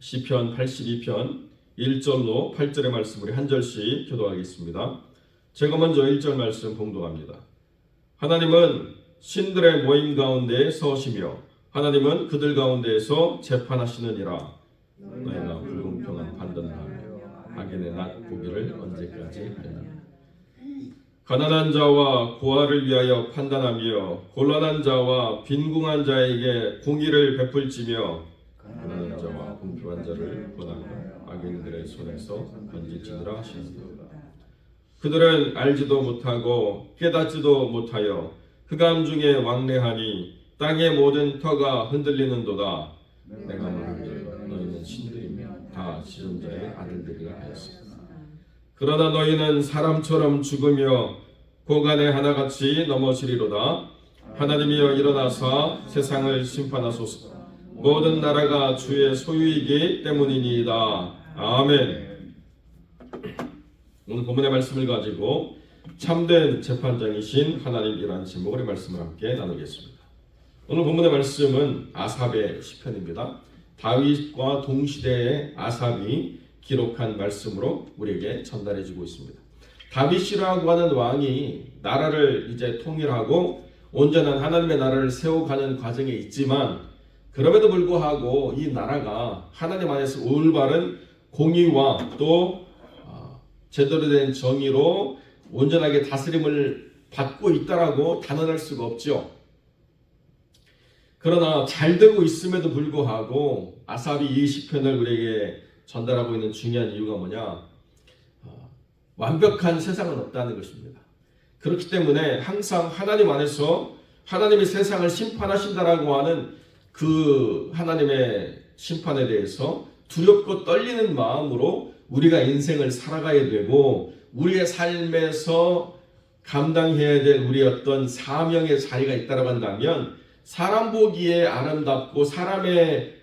시편 82편 1절로 8절의 말씀 우리 한 절씩 교도하겠습니다. 제가 먼저 1절 말씀 봉독합니다. 하나님은 신들의 모임 가운데 서시며 하나님은 그들 가운데에서 재판하시느니라. 너희가 불공평한 판단하며 악인의 낫 보기를 언제까지 하리라. 가난한 자와 고아를 위하여 판단하며 곤란한 자와 빈궁한 자에게 공의를 베풀지며 가난한 자와 공평한 자를 권하며 악인들의 손에서 건지지니라 하시느니라. 그들은 알지도 못하고 깨닫지도 못하여 흑암 중에 왕래하니 땅의 모든 터가 흔들리는도다. 내가 말하기를 너희는 신들이며 다 지존자의 아들들이라 하였으나 그러나 너희는 사람처럼 죽으며 고간에 하나같이 넘어지리로다. 하나님이여 일어나사 세상을 심판하소서. 모든 나라가 주의 소유이기 때문이니이다. 아멘. 오늘 본문의 말씀을 가지고 참된 재판장이신 하나님이라는 제목으로 말씀을 함께 나누겠습니다. 오늘 본문의 말씀은 아삽의 시편입니다. 다윗과 동시대의 아삽이 기록한 말씀으로 우리에게 전달해지고 있습니다. 다윗이라고 하는 왕이 나라를 이제 통일하고 온전한 하나님의 나라를 세워가는 과정에 있지만 그럼에도 불구하고 이 나라가 하나님 안에서 올바른 공의와 또 제대로 된 정의로 온전하게 다스림을 받고 있다라고 단언할 수가 없죠. 그러나 잘 되고 있음에도 불구하고 아삽이 이 시편을 우리에게 전달하고 있는 중요한 이유가 뭐냐? 완벽한 세상은 없다는 것입니다. 그렇기 때문에 항상 하나님 안에서 하나님이 세상을 심판하신다라고 하는 그 하나님의 심판에 대해서 두렵고 떨리는 마음으로 우리가 인생을 살아가야 되고 우리의 삶에서 감당해야 될 우리의 어떤 사명의 자리가 있다고 한다면 사람 보기에 아름답고 사람의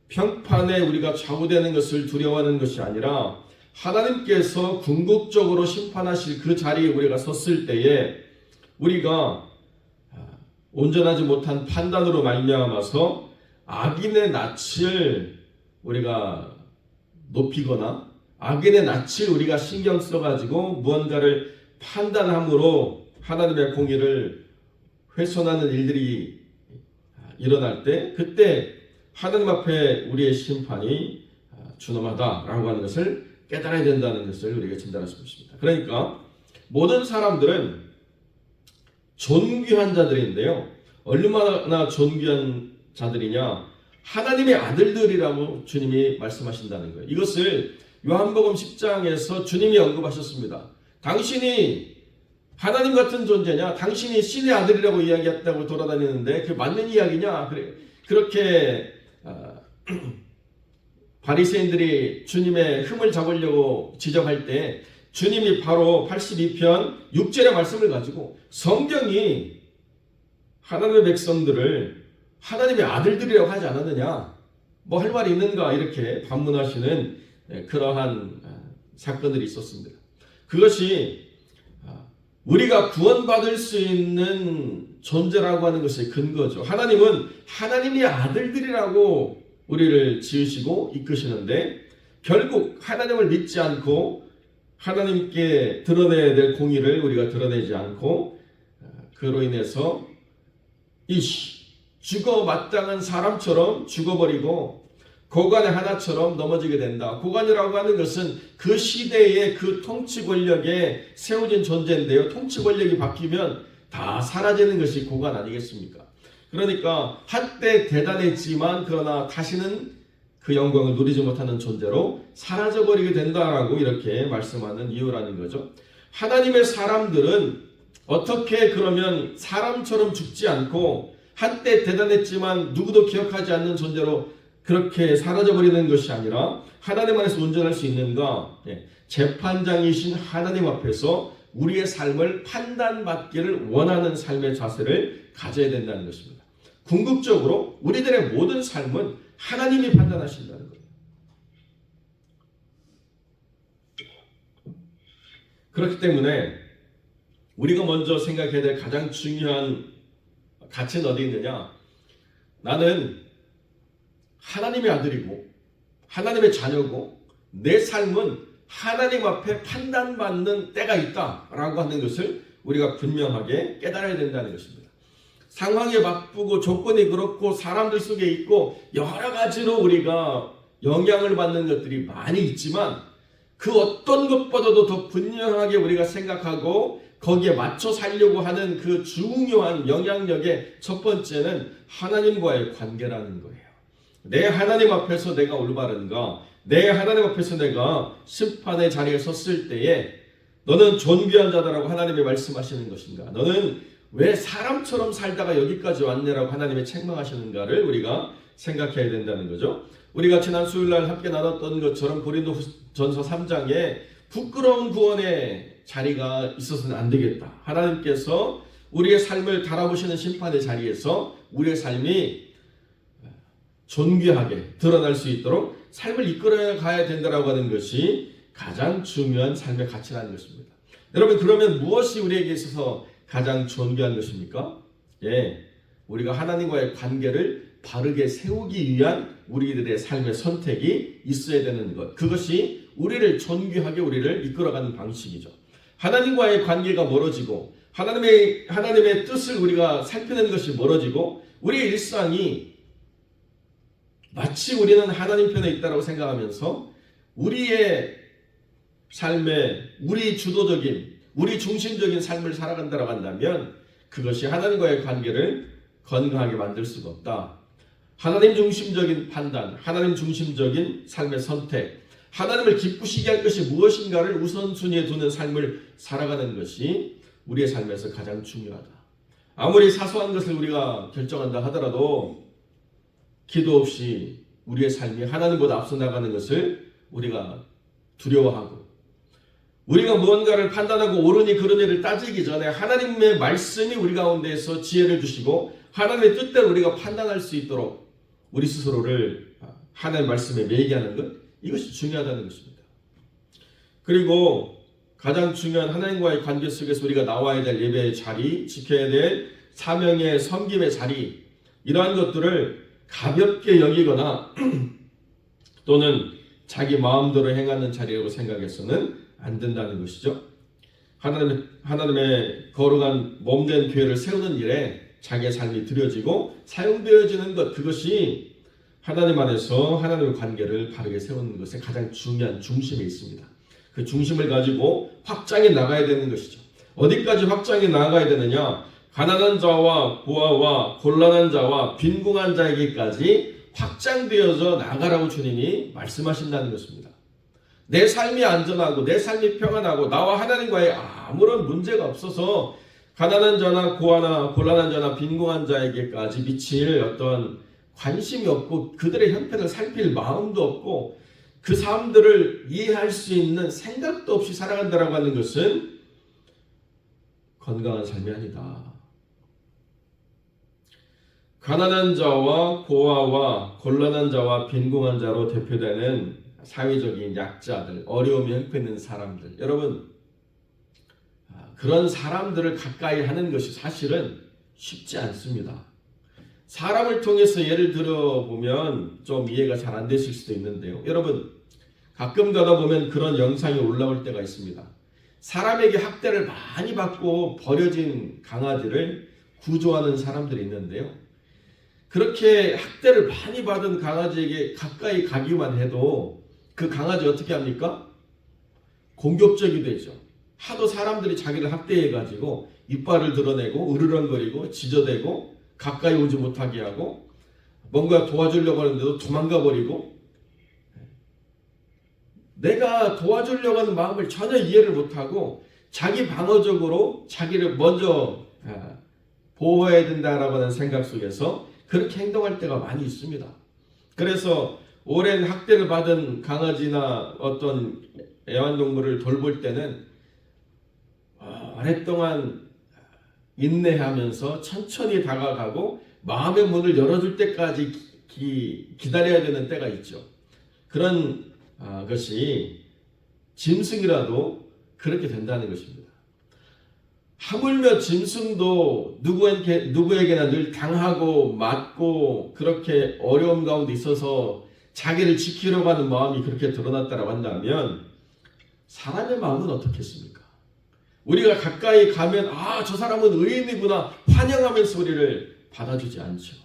평판에 우리가 좌우되는 것을 두려워하는 것이 아니라 하나님께서 궁극적으로 심판하실 그 자리에 우리가 섰을 때에 우리가 온전하지 못한 판단으로 말미암아서 악인의 낯을 우리가 높이거나 악인의 낯을 우리가 신경 써가지고 무언가를 판단함으로 하나님의 공의를 훼손하는 일들이 일어날 때 그때 하나님 앞에 우리의 심판이 준엄하다라고 하는 것을 깨달아야 된다는 것을 우리에게 전달할 수 있습니다. 그러니까 모든 사람들은 존귀한 자들인데요. 얼마나 존귀한 자들이냐? 하나님의 아들들이라고 주님이 말씀하신다는 거예요. 이것을 요한복음 10장에서 주님이 언급하셨습니다. 당신이 하나님 같은 존재냐? 당신이 신의 아들이라고 이야기했다고 돌아다니는데 그게 맞는 이야기냐? 그렇게 바리새인들이 주님의 흠을 잡으려고 지적할 때 주님이 바로 82편 6절의 말씀을 가지고 성경이 하나님의 백성들을 하나님의 아들들이라고 하지 않았느냐? 뭐 할 말이 있는가? 이렇게 반문하시는 그러한 사건들이 있었습니다. 그것이 우리가 구원받을 수 있는 존재라고 하는 것의 근거죠. 하나님은 하나님의 아들들이라고 우리를 지으시고 이끄시는데 결국 하나님을 믿지 않고 하나님께 드러내야 될 공의를 우리가 드러내지 않고 그로 인해서 이 죽어 마땅한 사람처럼 죽어버리고 고관의 하나처럼 넘어지게 된다. 고관이라고 하는 것은 그 시대의 그 통치 권력에 세워진 존재인데요. 통치 권력이 바뀌면 다 사라지는 것이 고관 아니겠습니까? 그러니까 한때 대단했지만 그러나 다시는 그 영광을 누리지 못하는 존재로 사라져버리게 된다라고 이렇게 말씀하는 이유라는 거죠. 하나님의 사람들은 어떻게 그러면 사람처럼 죽지 않고 한때 대단했지만 누구도 기억하지 않는 존재로 그렇게 사라져버리는 것이 아니라 하나님 안에서 온전할 수 있는가? 재판장이신 하나님 앞에서 우리의 삶을 판단받기를 원하는 삶의 자세를 가져야 된다는 것입니다. 궁극적으로 우리들의 모든 삶은 하나님이 판단하신다는 거예요. 그렇기 때문에 우리가 먼저 생각해야 될 가장 중요한 가치는 어디 있느냐? 나는 하나님의 아들이고 하나님의 자녀고 내 삶은 하나님 앞에 판단받는 때가 있다라고 하는 것을 우리가 분명하게 깨달아야 된다는 것입니다. 상황이 바쁘고 조건이 그렇고 사람들 속에 있고 여러 가지로 우리가 영향을 받는 것들이 많이 있지만 그 어떤 것보다도 더 분명하게 우리가 생각하고 거기에 맞춰 살려고 하는 그 중요한 영향력의 첫 번째는 하나님과의 관계라는 거예요. 내 하나님 앞에서 내가 올바른가? 내 하나님 앞에서 내가 심판의 자리에 섰을 때에 너는 존귀한 자다라고 하나님이 말씀하시는 것인가? 너는 왜 사람처럼 살다가 여기까지 왔네라고 하나님이 책망하시는가를 우리가 생각해야 된다는 거죠. 우리가 지난 수요일날 함께 나눴던 것처럼 고린도전서 3장에 부끄러운 구원의 자리가 있어서는 안 되겠다. 하나님께서 우리의 삶을 달아보시는 심판의 자리에서 우리의 삶이 존귀하게 드러날 수 있도록 삶을 이끌어 가야 된다고 하는 것이 가장 중요한 삶의 가치라는 것입니다. 여러분, 그러면 무엇이 우리에게 있어서 가장 존귀한 것입니까? 우리가 하나님과의 관계를 바르게 세우기 위한 우리들의 삶의 선택이 있어야 되는 것. 그것이 우리를 존귀하게 우리를 이끌어가는 방식이죠. 하나님과의 관계가 멀어지고 하나님의 뜻을 우리가 살피는 것이 멀어지고 우리의 일상이 마치 우리는 하나님 편에 있다고 생각하면서 우리의 삶에 우리 주도적인 우리 중심적인 삶을 살아간다고 한다면 그것이 하나님과의 관계를 건강하게 만들 수가 없다. 하나님 중심적인 판단, 하나님 중심적인 삶의 선택, 하나님을 기쁘시게 할 것이 무엇인가를 우선순위에 두는 삶을 살아가는 것이 우리의 삶에서 가장 중요하다. 아무리 사소한 것을 우리가 결정한다 하더라도 기도 없이 우리의 삶이 하나님보다 앞서 나가는 것을 우리가 두려워하고 우리가 무언가를 판단하고 옳으니 그르니를 따지기 전에 하나님의 말씀이 우리 가운데에서 지혜를 주시고 하나님의 뜻대로 우리가 판단할 수 있도록 우리 스스로를 하나님의 말씀에 매이게 하는 것, 이것이 중요하다는 것입니다. 그리고 가장 중요한 하나님과의 관계 속에서 우리가 나와야 될 예배의 자리, 지켜야 될 사명의 섬김의 자리, 이러한 것들을 가볍게 여기거나 또는 자기 마음대로 행하는 자리라고 생각해서는 안 된다는 것이죠. 하나님의 거룩한 몸된 교회를 세우는 일에 자기의 삶이 드려지고 사용되어지는 것, 그것이 하나님 안에서 하나님의 관계를 바르게 세우는 것의 가장 중요한 중심에 있습니다. 그 중심을 가지고 확장해 나가야 되는 것이죠. 어디까지 확장해 나가야 되느냐? 가난한 자와 고아와 곤란한 자와 빈궁한 자에게까지 확장되어져 나가라고 주님이 말씀하신다는 것입니다. 내 삶이 안전하고 내 삶이 평안하고 나와 하나님과의 아무런 문제가 없어서 가난한 자나 고아나 곤란한 자나 빈궁한 자에게까지 미칠 어떤 관심이 없고 그들의 형편을 살필 마음도 없고 그 사람들을 이해할 수 있는 생각도 없이 살아간다라고 하는 것은 건강한 삶이 아니다. 가난한 자와 고아와 곤란한 자와 빈궁한 자로 대표되는 사회적인 약자들, 어려움이 형편있는 사람들, 여러분, 그런 사람들을 가까이 하는 것이 사실은 쉽지 않습니다. 사람을 통해서 예를 들어보면 좀 이해가 잘 안 되실 수도 있는데요. 여러분, 가끔 가다 보면 그런 영상이 올라올 때가 있습니다. 사람에게 학대를 많이 받고 버려진 강아지를 구조하는 사람들이 있는데요. 그렇게 학대를 많이 받은 강아지에게 가까이 가기만 해도 그 강아지 어떻게 합니까? 공격적이 되죠. 하도 사람들이 자기를 학대해가지고 이빨을 드러내고 으르렁거리고 지저대고 가까이 오지 못하게 하고 뭔가 도와주려고 하는데도 도망가 버리고 내가 도와주려고 하는 마음을 전혀 이해를 못하고 자기 방어적으로 자기를 먼저 보호해야 된다라고 하는 생각 속에서 그렇게 행동할 때가 많이 있습니다. 그래서 오랜 학대를 받은 강아지나 어떤 애완동물을 돌볼 때는 오랫동안 인내하면서 천천히 다가가고 마음의 문을 열어줄 때까지 기다려야 되는 때가 있죠. 그런 것이 짐승이라도 그렇게 된다는 것입니다. 하물며 짐승도 누구에게나 늘 당하고 맞고 그렇게 어려움 가운데 있어서 자기를 지키려고 하는 마음이 그렇게 드러났다고 한다면 사람의 마음은 어떻겠습니까? 우리가 가까이 가면 저 사람은 의인이구나 환영하면서 우리를 받아주지 않죠.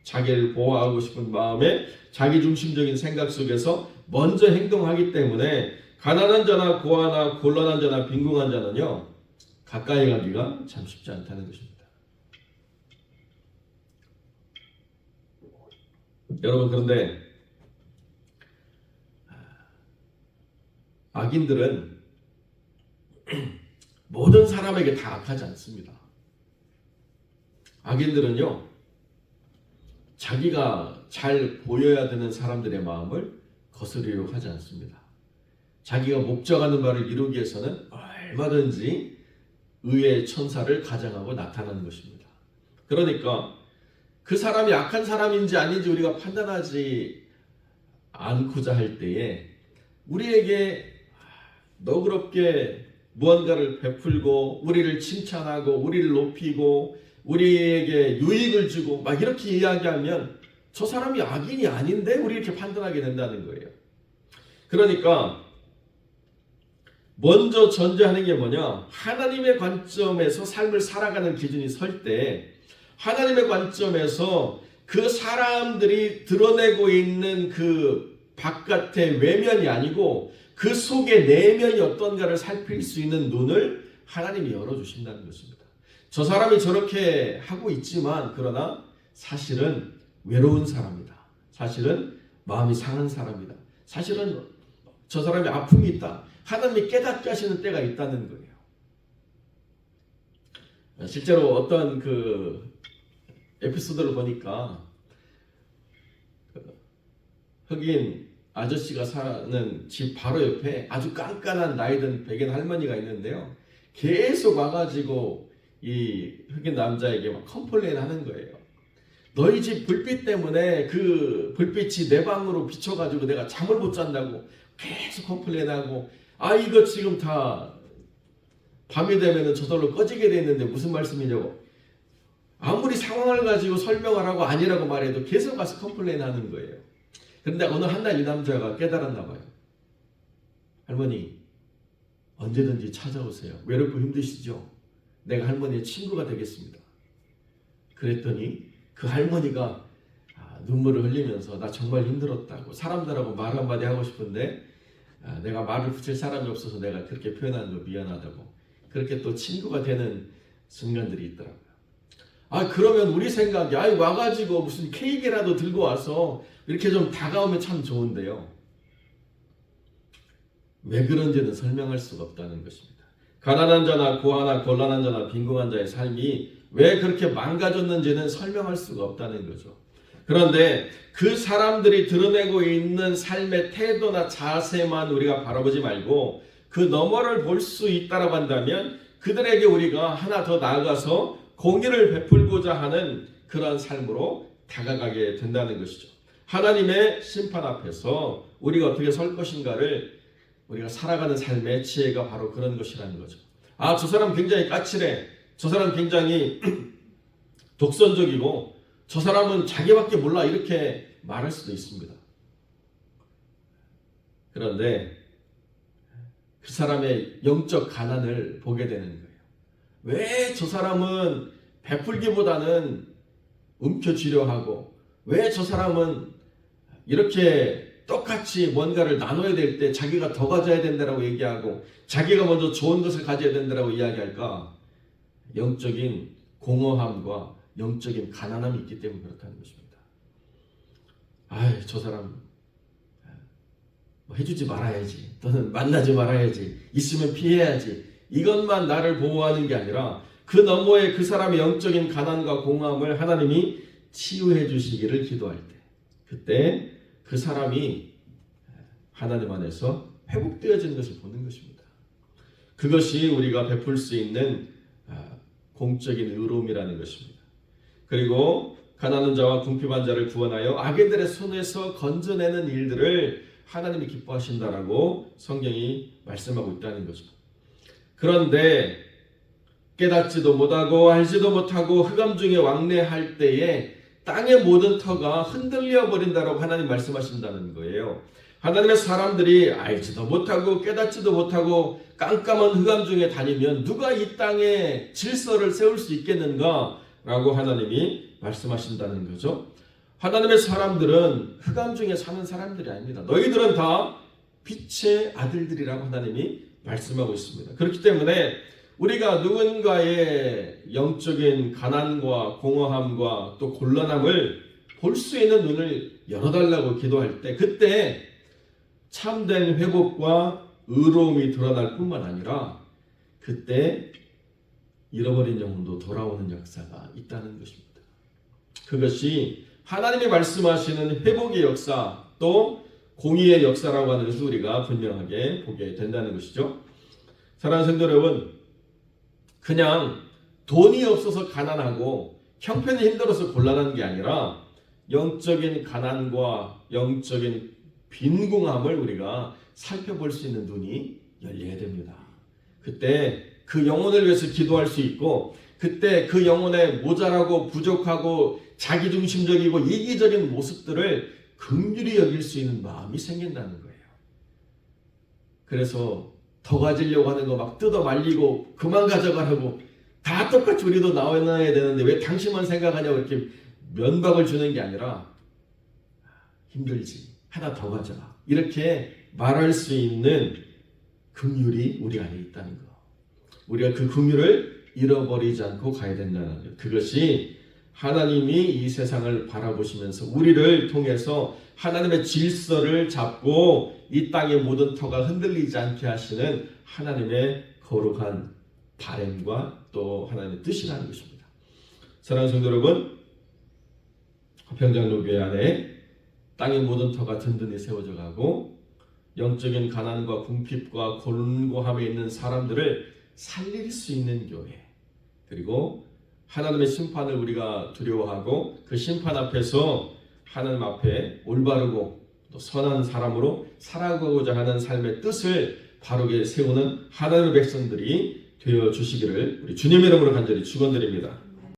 자기를 보호하고 싶은 마음에 자기중심적인 생각 속에서 먼저 행동하기 때문에 가난한 자나 고아나 곤란한 자나 빈궁한 자는요 가까이 가기가 참 쉽지 않다는 것입니다. 여러분, 그런데 악인들은 모든 사람에게 다 악하지 않습니다. 악인들은요 자기가 잘 보여야 되는 사람들의 마음을 거스르려고 하지 않습니다. 자기가 목적하는 바를 이루기 위해서는 얼마든지 의의 천사를 가장하고 나타나는 것입니다. 그러니까 그 사람이 악한 사람인지 아닌지 우리가 판단하지 않고자 할 때에 우리에게 너그럽게 무언가를 베풀고 우리를 칭찬하고 우리를 높이고 우리에게 유익을 주고 막 이렇게 이야기하면 저 사람이 악인이 아닌데 우리 이렇게 판단하게 된다는 거예요. 그러니까 먼저 전제하는 게 뭐냐? 하나님의 관점에서 삶을 살아가는 기준이 설 때 하나님의 관점에서 그 사람들이 드러내고 있는 그 바깥의 외면이 아니고 그 속의 내면이 어떤가를 살필 수 있는 눈을 하나님이 열어주신다는 것입니다. 저 사람이 저렇게 하고 있지만 그러나 사실은 외로운 사람이다. 사실은 마음이 상한 사람이다. 사실은 저 사람이 아픔이 있다. 하나님이 깨닫게 하시는 때가 있다는 거예요. 실제로 어떤 그 에피소드를 보니까 흑인 아저씨가 사는 집 바로 옆에 아주 깐깐한 나이든 백인 할머니가 있는데요. 계속 와가지고 이 흑인 남자에게 막 컴플레인 하는 거예요. 너희 집 불빛 때문에 그 불빛이 내 방으로 비춰가지고 내가 잠을 못 잔다고 계속 컴플레인하고 이거 지금 다 밤이 되면 저절로 꺼지게 돼 있는데 무슨 말씀이냐고 아무리 상황을 가지고 설명을 하고 아니라고 말해도 계속 가서 컴플레인 하는 거예요. 그런데 어느 한날 이 남자가 깨달았나 봐요. 할머니 언제든지 찾아오세요. 외롭고 힘드시죠? 내가 할머니의 친구가 되겠습니다. 그랬더니 그 할머니가 눈물을 흘리면서 나 정말 힘들었다고 사람들하고 말 한마디 하고 싶은데 내가 말을 붙일 사람이 없어서 내가 그렇게 표현하는 거 미안하다고 그렇게 또 친구가 되는 순간들이 있더라고요. 그러면 우리 생각이 와가지고 무슨 케이크라도 들고 와서 이렇게 좀 다가오면 참 좋은데요. 왜 그런지는 설명할 수가 없다는 것입니다. 가난한 자나 고아나 곤란한 자나 빈궁한 자의 삶이 왜 그렇게 망가졌는지는 설명할 수가 없다는 거죠. 그런데 그 사람들이 드러내고 있는 삶의 태도나 자세만 우리가 바라보지 말고 그 너머를 볼 수 있다고 한다면 그들에게 우리가 하나 더 나아가서 공의를 베풀고자 하는 그런 삶으로 다가가게 된다는 것이죠. 하나님의 심판 앞에서 우리가 어떻게 설 것인가를 우리가 살아가는 삶의 지혜가 바로 그런 것이라는 거죠. 저 사람 굉장히 까칠해. 저 사람 굉장히 독선적이고 저 사람은 자기밖에 몰라 이렇게 말할 수도 있습니다. 그런데 그 사람의 영적 가난을 보게 되는 거예요. 왜 저 사람은 베풀기보다는 움켜쥐려 하고 왜 저 사람은 이렇게 똑같이 뭔가를 나눠야 될 때 자기가 더 가져야 된다고 얘기하고 자기가 먼저 좋은 것을 가져야 된다고 이야기할까? 영적인 공허함과 영적인 가난함이 있기 때문에 그렇다는 것입니다. 저 사람 해주지 말아야지 또는 만나지 말아야지 있으면 피해야지 이것만 나를 보호하는 게 아니라 그 너머에 그 사람의 영적인 가난과 공허함을 하나님이 치유해 주시기를 기도할 때 그때 그 사람이 하나님 안에서 회복되어지는 것을 보는 것입니다. 그것이 우리가 베풀 수 있는 공적인 의로움이라는 것입니다. 그리고 가난한 자와 궁핍한 자를 구원하여 악인들의 손에서 건져내는 일들을 하나님이 기뻐하신다라고 성경이 말씀하고 있다는 거죠. 그런데 깨닫지도 못하고 알지도 못하고 흑암 중에 왕래할 때에 땅의 모든 터가 흔들려 버린다라고 하나님 말씀하신다는 거예요. 하나님의 사람들이 알지도 못하고 깨닫지도 못하고 깜깜한 흑암 중에 다니면 누가 이 땅에 질서를 세울 수 있겠는가? 라고 하나님이 말씀하신다는 거죠. 하나님의 사람들은 흑암 중에 사는 사람들이 아닙니다. 너희들은 다 빛의 아들들이라고 하나님이 말씀하고 있습니다. 그렇기 때문에 우리가 누군가의 영적인 가난과 공허함과 또 곤란함을 볼 수 있는 눈을 열어달라고 기도할 때 그때 참된 회복과 의로움이 드러날 뿐만 아니라 그때 잃어버린 영혼도 돌아오는 역사가 있다는 것입니다. 그것이 하나님이 말씀하시는 회복의 역사 또 공의의 역사라고 하는 것을 우리가 분명하게 보게 된다는 것이죠. 사랑하는 성도 여러분, 그냥 돈이 없어서 가난하고 형편이 힘들어서 곤란한 게 아니라 영적인 가난과 영적인 빈궁함을 우리가 살펴볼 수 있는 눈이 열려야 됩니다. 그때 그 영혼을 위해서 기도할 수 있고 그때 그 영혼의 모자라고 부족하고 자기중심적이고 이기적인 모습들을 긍휼히 여길 수 있는 마음이 생긴다는 거예요. 그래서 더 가지려고 하는 거 막 뜯어 말리고 그만 가져가라고 다 똑같이 우리도 나와야 되는데 왜 당신만 생각하냐고 이렇게 면박을 주는 게 아니라 힘들지 하나 더 가져가 이렇게 말할 수 있는 긍휼이 우리 안에 있다는 거. 우리가 그 긍휼을 잃어버리지 않고 가야 된다는 것. 그것이 하나님이 이 세상을 바라보시면서 우리를 통해서 하나님의 질서를 잡고 이 땅의 모든 터가 흔들리지 않게 하시는 하나님의 거룩한 바램과 또 하나님의 뜻이라는 것입니다. 사랑하는 성도 여러분, 화평장로교회 안에 땅의 모든 터가 든든히 세워져 가고 영적인 가난과 궁핍과 곤고함에 있는 사람들을 살릴 수 있는 교회, 그리고 하나님의 심판을 우리가 두려워하고 그 심판 앞에서 하나님 앞에 올바르고 또 선한 사람으로 살아가고자 하는 삶의 뜻을 바르게 세우는 하나님의 백성들이 되어 주시기를 우리 주님의 이름으로 간절히 축원드립니다.